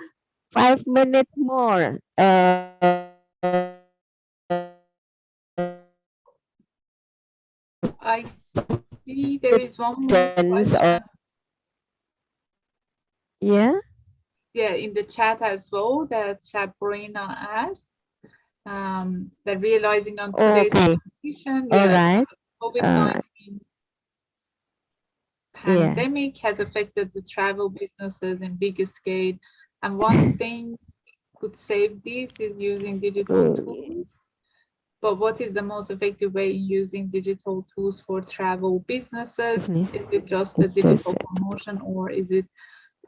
5 minutes more. I see there is one more Questions or question. yeah. Yeah, in the chat as well that Sabrina asked. That realizing on today's Okay. condition, All yeah, right. Uh, COVID-19 yeah. pandemic has affected the travel businesses in big scale. And one thing could save this is using digital tools. But what is the most effective way in using digital tools for travel businesses? Business. Is it just a This is digital promotion, or is it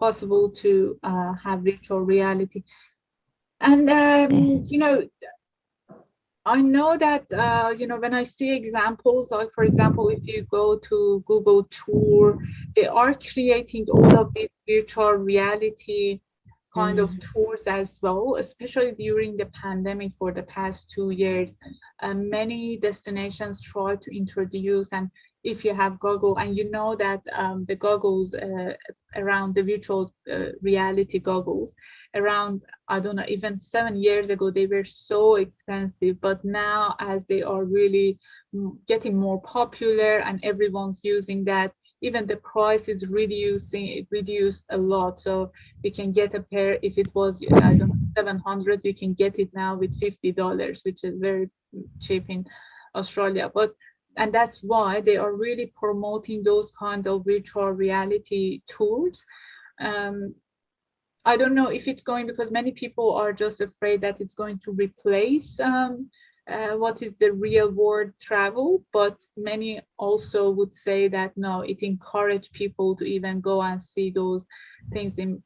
possible to have virtual reality? And I know that when I see examples, like for example, if you go to Google Tour, they are creating all of these virtual reality kind of tours as well, especially during the pandemic for the past 2 years. Many destinations try to introduce, and if you have Google, and you know that the goggles around the virtual reality goggles around, I don't know, even 7 years ago, they were so expensive. But now, as they are really getting more popular and everyone's using that, even the price is reducing, it reduced a lot. So you can get a pair, if it was, I don't know, 700, you can get it now with $50, which is very cheap in Australia. And that's why they are really promoting those kind of virtual reality tours. Um, I don't know if it's going, because many people are just afraid that it's going to replace what is the real world travel, but many also would say that no, it encouraged people to even go and see those things in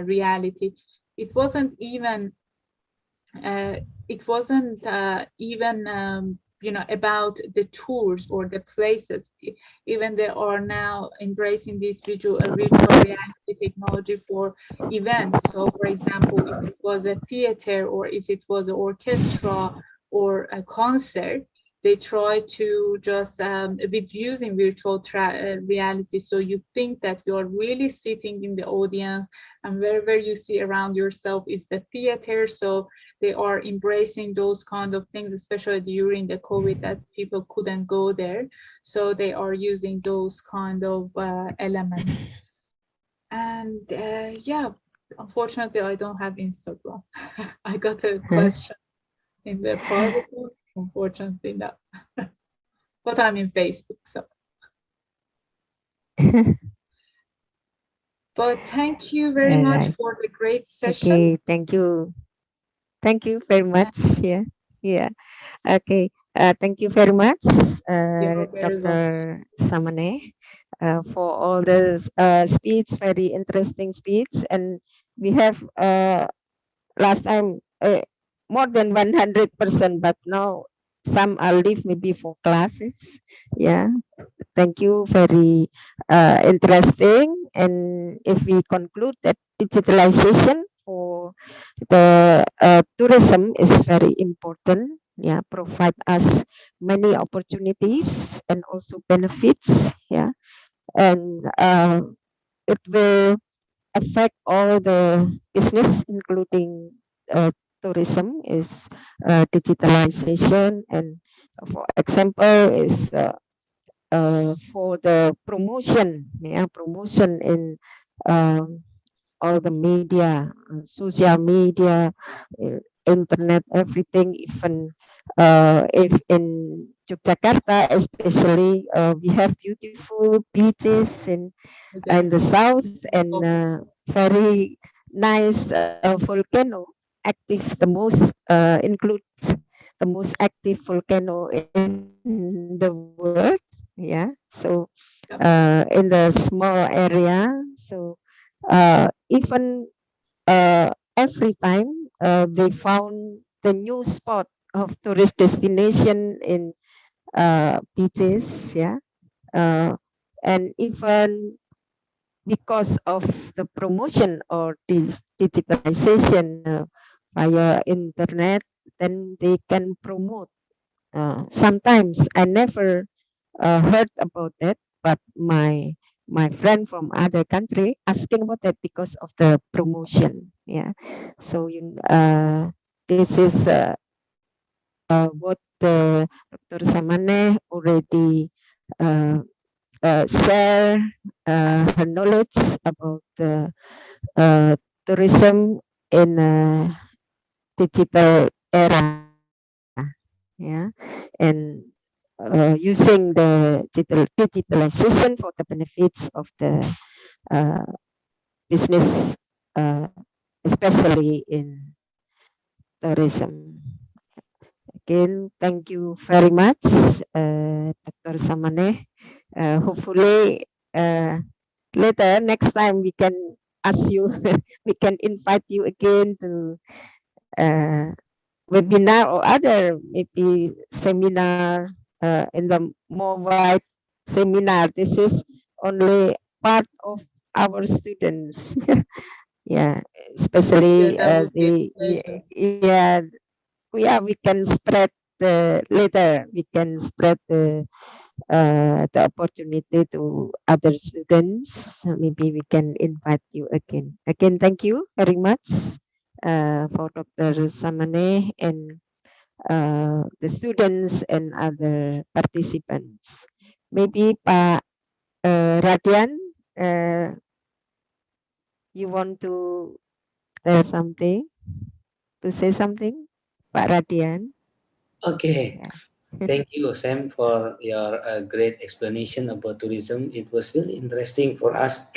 reality. It wasn't even uh, about the tours or the places. Even they are now embracing this virtual reality technology for events. So for example, if it was a theater or if it was an orchestra or a concert, they try to just with using virtual reality, so you think that you're really sitting in the audience, and wherever you see around yourself is the theater. So they are embracing those kind of things, especially during the COVID that people couldn't go there. So they are using those kind of elements. And yeah, unfortunately, I don't have Instagram. I got a question in the private one. Unfortunately, no. But I'm in Facebook, so. But thank you very All much right. for the great session. Okay. Thank you. Thank you very much. Yeah. Yeah. Okay. Thank you very much, You're very welcome. Dr. Samane, for all the speech, very interesting speech. And we have last time more than 100%, but now some are leave maybe for classes. Yeah. Thank you. Very interesting. And if we conclude that digitalization for the tourism is very important. Yeah, provide us many opportunities and also benefits. Yeah, and it will affect all the business, including tourism, is digitalization. And for example, is for the promotion, yeah, promotion in um, all the media, social media, internet, everything. Even if in Yogyakarta, especially, we have beautiful beaches in the Yes. south, and very nice volcano active. The most includes the most active volcano in the world. Yeah. So in the small area. So even every time they found the new spot of tourist destination in beaches. Yeah. Uh, and even because of the promotion or digitalization via internet, then they can promote. Sometimes I never heard about that, but my friend from other country asking about that because of the promotion. Yeah, so this is what Dr. Samane already uh, share her knowledge about the tourism in a digital era. Yeah, and using the digitalization for the benefits of the uh, business, uh, especially in tourism. Again, thank you very much, Dr. Samane. Hopefully, later next time we can ask you, we can invite you again to webinar or other maybe seminar in the more wide seminar. This is only part of our students. Yeah, Yeah, especially that would be a the pleasure. yeah, we can spread the later we can spread the opportunity to other students. Maybe we can invite you again. Again, thank you very much for Dr. Samane and the students and other participants. Maybe Pak Radian, uh, you want to tell something, to say something? Pak Radian? Okay. Yeah. Thank you, Sam, for your great explanation about tourism. It was really interesting for us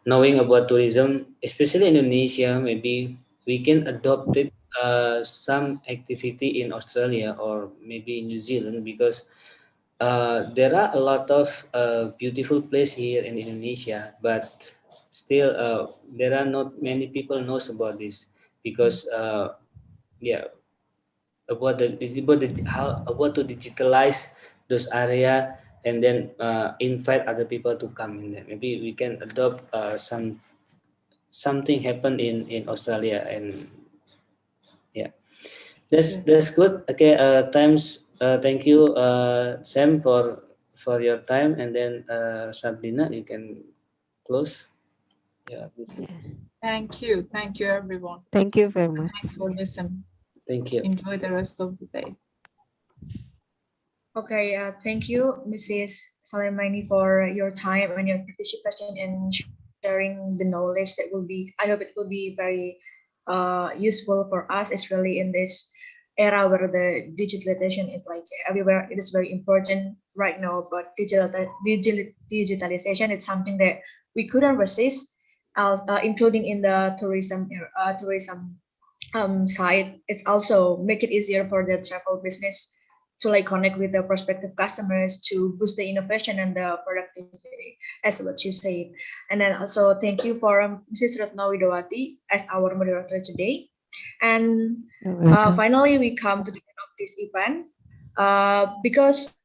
knowing about tourism, especially in Indonesia. Maybe we can adopt it some activity in Australia or maybe in New Zealand because there are a lot of beautiful places here in Indonesia, but still there are not many people knows about this because yeah, about the how about to digitalize those area and then invite other people to come in there. Maybe we can adopt something happen in Australia and yeah, Yes. that's good. Okay, times. Thank you, Sam, for your time, and then Sabrina, you can close. Yeah, Thank you. Thank you, everyone. Thank you very much. Thanks for listening. thank you. Enjoy the rest of the day. Okay, thank you, Mrs. Salemani, for your time and your participation in sharing the knowledge that will be, I hope it will be very useful for us, especially in this era where the digitalization is like everywhere. It is very important right now, but digitalization is something that we couldn't resist, including in the tourism side. It's also make it easier for the travel business to like connect with the prospective customers to boost the innovation and the productivity, as what you said. And then also thank you for Mrs. Ratna Widowati as our moderator today. And You're welcome. finally, we come to the end of this event. Because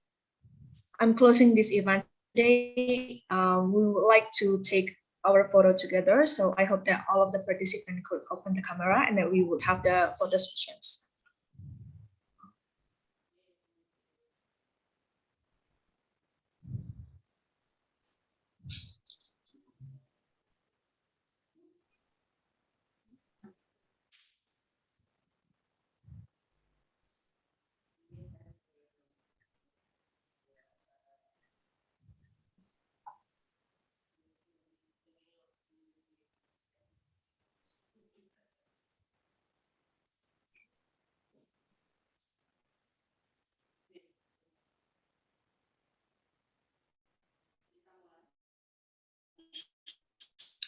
I'm closing this event today, we would like to take our photo together. So I hope that all of the participants could open the camera and that we would have the photo sessions.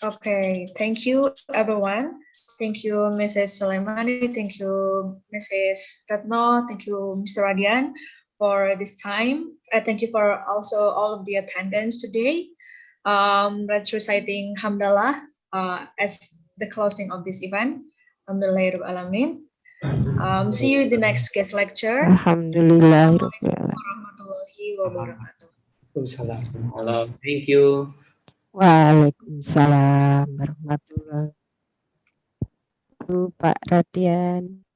Okay, thank you everyone. Thank you, Mrs. Soleimani. Thank you, Mrs. Retno. Thank you, Mr. Radian, for this time. Thank you for also all of the attendance today. Let's reciting Hamdalah as the closing of this event. Alhamdulillahirabbil alamin. See you in the next guest lecture. Alhamdulillahirabbil alamin. Warahmatullahi wabarakatuh. Waalaikumsalam. Thank you. Waalaikumsalam warahmatullahi wabarakatuh, Pak Radian.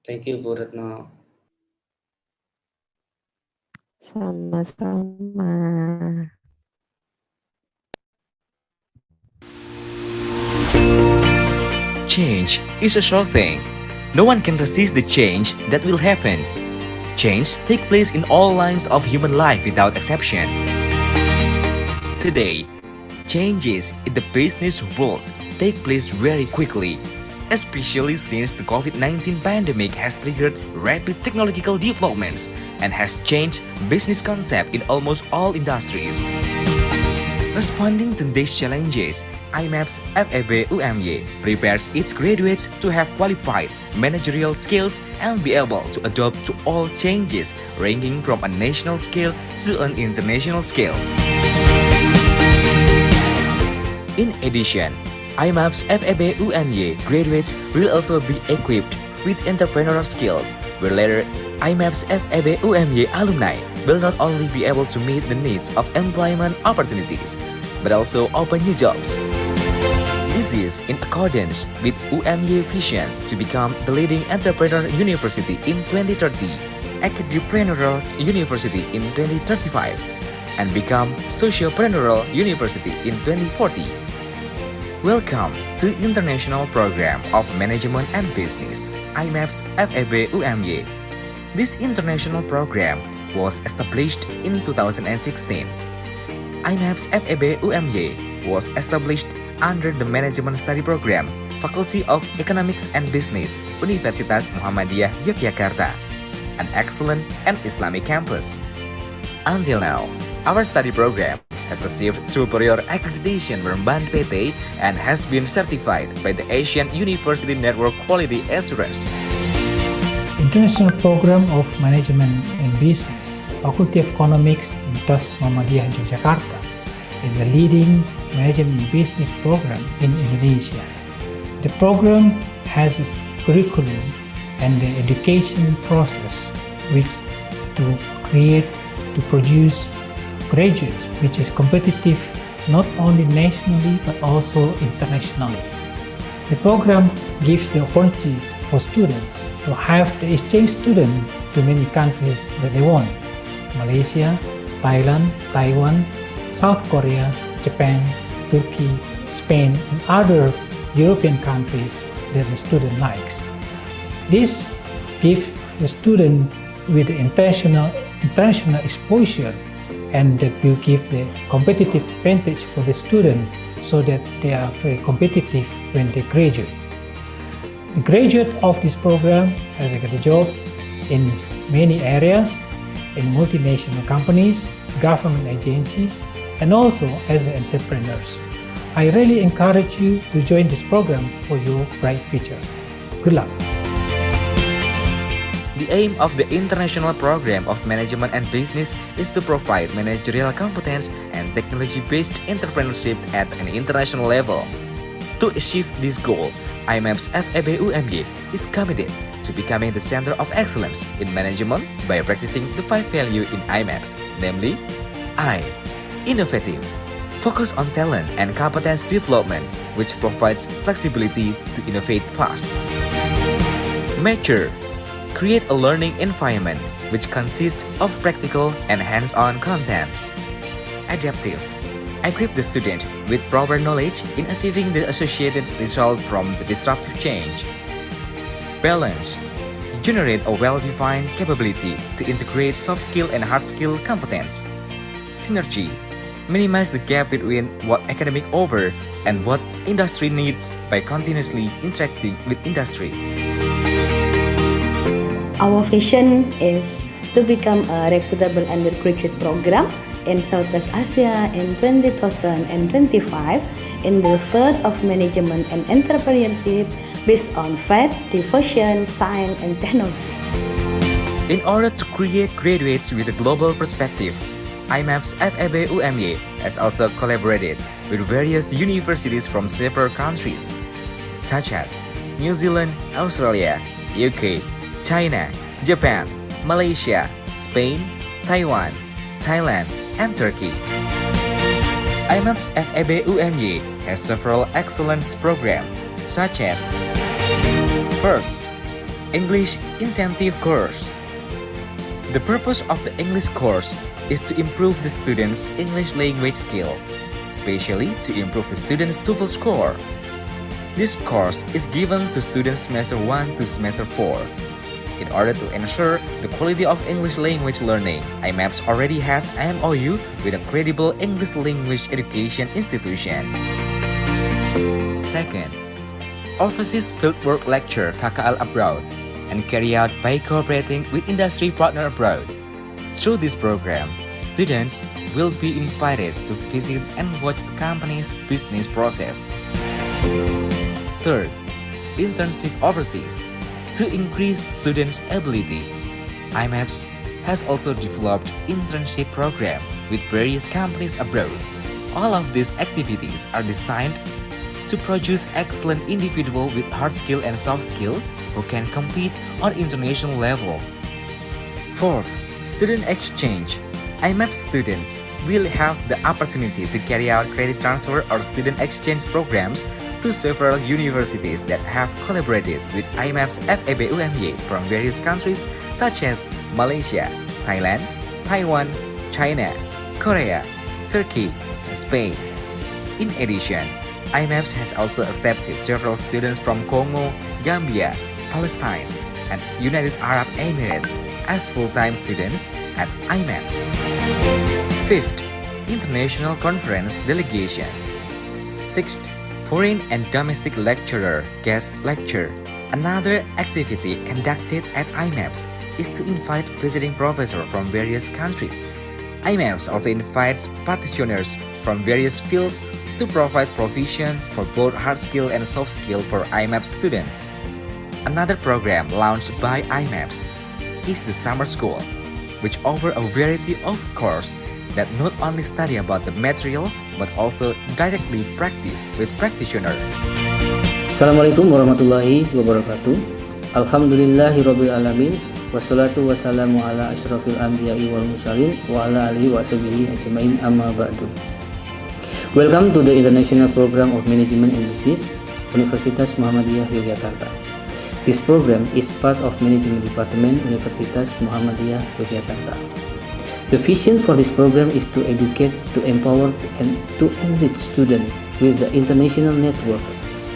Thank you, Bu Retno. Sama-sama. Change is a sure thing. No one can resist the change that will happen. Change takes place in all lines of human life without exception. Today, changes in the business world take place very quickly, especially since the COVID-19 pandemic has triggered rapid technological developments and has changed business concept in almost all industries. Responding to these challenges, IMaBs FEB UMY prepares its graduates to have qualified managerial skills and be able to adapt to all changes ranging from a national scale to an international scale. In addition, IMaBs FEB UMY graduates will also be equipped with entrepreneurial skills, where later IMaBs FEB UMY alumni will not only be able to meet the needs of employment opportunities, but also open new jobs. This is in accordance with UMY vision to become the leading entrepreneur university in 2030, academipreneurial university in 2035, and become sociopreneurial university in 2040. Welcome to International Program of Management and Business, IMaBs FEB UMY. This international program was established in 2016. IMaBs FEB UMY was established under the Management Study Program, Faculty of Economics and Business, Universitas Muhammadiyah Yogyakarta, an excellent and Islamic campus. Until now, our study program has received superior accreditation from BAN PT and has been certified by the Asian University Network Quality Assurance. International Program of Management and Business, Faculty of Economics, Universitas Muhammadiyah Yogyakarta, is a leading management and business program in Indonesia. The program has a curriculum and the education process which to produce graduates which is competitive not only nationally but also internationally. The program gives the opportunity for students to have the exchange student to many countries that they want: Malaysia, Thailand, Taiwan, South Korea, Japan, Turkey, Spain, and other European countries that the student likes. This gives the student with the international exposure, and that will give the competitive advantage for the student so that they are very competitive when they graduate. The graduate of this program has got a job in many areas, in multinational companies, government agencies, and also as entrepreneurs. I really encourage you to join this program for your bright futures. Good luck. The aim of the International Program of Management and Business is to provide managerial competence and technology-based entrepreneurship at an international level. To achieve this goal, IMaBs FEB UMY is committed to becoming the center of excellence in management by practicing the 5 values in IMaBs, namely I. Innovative. Focus on talent and competence development, which provides flexibility to innovate fast. Mature. Create a learning environment which consists of practical and hands-on content. Adaptive. Equip the student with proper knowledge in achieving the associated result from the disruptive change. Balance. Generate a well-defined capability to integrate soft skill and hard skill competence. Synergy. Minimize the gap between what academic offer and what industry needs by continuously interacting with industry. Our vision is to become a reputable undergraduate program in Southeast Asia in 2025 in the field of management and entrepreneurship based on faith, devotion, science, and technology. In order to create graduates with a global perspective, IMaBs FEB UMY has also collaborated with various universities from several countries, such as New Zealand, Australia, UK, China, Japan, Malaysia, Spain, Taiwan, Thailand, and Turkey. IMaBs FEB UMY has several excellence programs, such as first, English Incentive Course. The purpose of the English course is to improve the students' English language skill, especially to improve the students' TOEFL score. This course is given to students semester 1 to semester 4. In order to ensure the quality of English language learning, IMaBs already has MOU with a credible English language education institution. Second, Overseas Fieldwork Lecture KKL abroad and carry out by cooperating with industry partner abroad. Through this program, students will be invited to visit and watch the company's business process. Third, internship overseas. To increase students' ability, IMaBs has also developed internship program with various companies abroad. All of these activities are designed to produce excellent individuals with hard skill and soft skill who can compete on international level. Fourth, student exchange. IMaBs students will have the opportunity to carry out credit transfer or student exchange programs to several universities that have collaborated with IMaBs FEB UMY from various countries such as Malaysia, Thailand, Taiwan, China, Korea, Turkey, and Spain. In addition, IMaBs has also accepted several students from Congo, Gambia, Palestine, and United Arab Emirates as full-time students at IMaBs. Fifth, international conference delegation. Sixth, foreign and domestic lecturer guest lecture. Another activity conducted at IMaBs is to invite visiting professors from various countries. IMaBs also invites practitioners from various fields to provide provision for both hard skill and soft skill for IMaBs students. Another program launched by IMaBs is the Summer School, which offers a variety of courses that not only study about the material but also directly practice with practitioners. Assalamualaikum warahmatullahi wabarakatuh. Alhamdulillahirabbil alamin. Wassalatu wassalamu ala asyrafil anbiya'i wal mursalin wa ala alihi wa sahbihi ajmain amma ba'du. Welcome to the International Program of Management and Business, Universitas Muhammadiyah Yogyakarta. This program is part of Management Department, Universitas Muhammadiyah Yogyakarta. The vision for this program is to educate, to empower, and to enrich students with the international network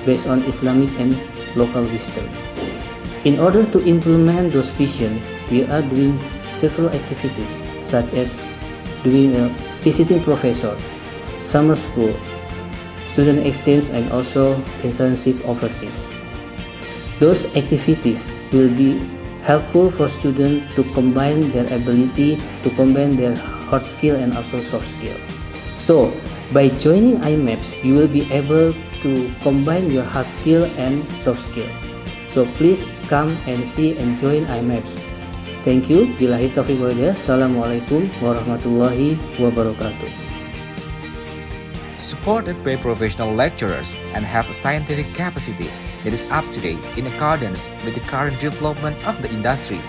based on Islamic and local wisdoms. In order to implement those vision, we are doing several activities such as doing a visiting professor, summer school, student exchange, and also internship overseas. Those activities will be helpful for students to combine their ability, to combine their hard skill and also soft skill. So, by joining IMaBs, you will be able to combine your hard skill and soft skill. So, please come and see and join IMaBs. Thank you. Billahi taufiq wal hidayah. Assalamualaikum warahmatullahi wabarakatuh. Supported by professional lecturers and have a scientific capacity that is up to date in accordance with the current development of the industry.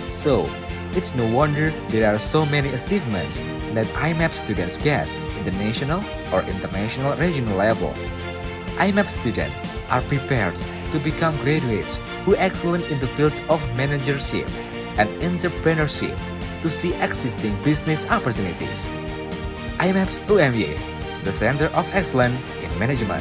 So, it's no wonder there are so many achievements that IMaBs students get in the national or international regional level. IMaBs students are prepared to become graduates who excel in the fields of managership and entrepreneurship to see existing business opportunities. IMaBs UMY, the Center of Excellence in Management.